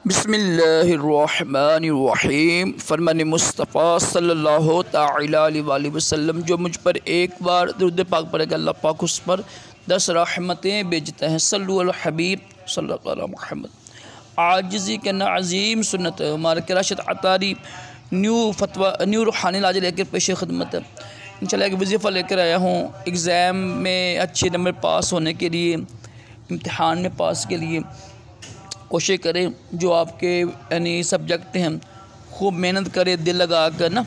बिस्मिल्लाहिर्रहमानिर्रहीम। फरमान मुस्तफ़ा सल्लल्लाहु तआला अलैहि वसल्लम, जो मुझ पर एक बार दुरूद पाक पढ़ेगा अल्लाह पाक उस पर 10 रहमतें भेजते हैं। सल्लु अला हबीब सल्लल्लाहु अलैहि मुहम्मद। आजिज़ी के नाज़ीम सुन्नत मार्क राशिद अतारी न्यू रूहानी लाज लेकर पेश खिदमत है। इंशाल्लाह एक वजीफ़ा लेकर आया हूँ एग्ज़ाम में अच्छे नंबर पास होने के लिए, इम्तिहान में पास के लिए। कोशिश करें जो आपके यानी सब्जेक्ट हैं, खूब मेहनत करें दिल लगा कर ना,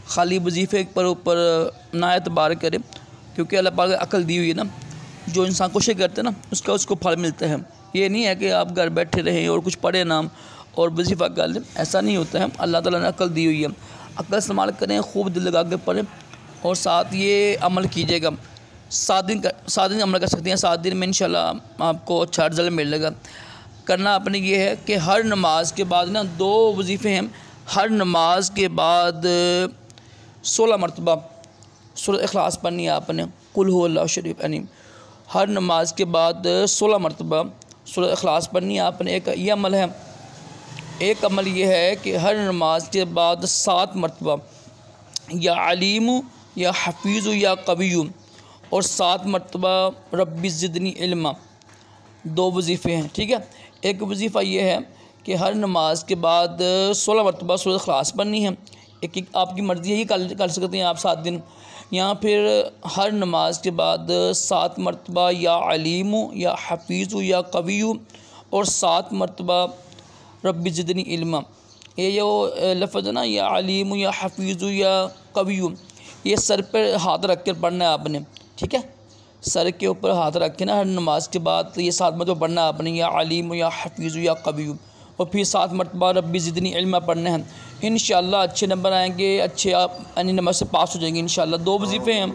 खाली वजीफ़े पर ऊपर ना एतबार करें, क्योंकि अल्लाह पाक अकल दी हुई है ना। जो इंसान कोशिश करते हैं ना उसको फल मिलता है। ये नहीं है कि आप घर बैठे रहें और कुछ पढ़े ना और वजीफ़ा कर लें, ऐसा नहीं होता है। अल्लाह ताला ने अकल दी हुई है, अकल इस्तेमाल करें, खूब दिल लगा कर पढ़ें और साथ ये अमल कीजिएगा। 7 दिन अमल कर सकते हैं। 7 दिन में इंशाल्लाह आपको अच्छा रिज़ल्ट मिलेगा। करना अपने ये है कि हर नमाज के बाद ना 2 वजीफ़े हैं। हर नमाज के बाद 16 मरतबा सूरह इखलास पढ़नी है आपने, कुल हु अल्लाहु शरीफ यानी हर नमाज के बाद 16 मरतबा सूरह इखलास पढ़नी है आपने। एक ये अमल है। एक अमल ये है कि हर नमाज के बाद 7 मरतबा या अलीम या हफीज़ या कविय्यू और 7 मरतबा रब्बी ज़िदनी इल्मा। 2 वजीफ़े हैं, ठीक है। एक वजीफ़ा ये है कि हर नमाज के बाद 16 मरतबा सूरह इखलास पढ़नी है। एक आपकी मर्ज़ी है, ये कर सकते हैं आप 7 दिन। या फिर हर नमाज के बाद 7 मरतबा या अलीम या हफीज़ या कविय्यू और 7 मरतबा रब्बी ज़िदनी इल्मा। ये जो लफ्ज़ है ना, या अलीम या हफीज़ या कविय्यू, ये सर पर हाथ रख कर पढ़ना है आपने, ठीक है। सर के ऊपर हाथ रखे ना हर नमाज के बाद, तो ये 7 मरतबा पढ़ना है आपने, या अलीम या हफीज़ या कविय्यू, और फिर 7 मरतबा रब्बी ज़िदनी इल्मा पढ़ना है। इंशाअल्लाह अच्छे नंबर आएंगे, अच्छे आप यानी नंबर से पास हो जाएंगे इंशाअल्लाह। 2 वजीफ़े हैं,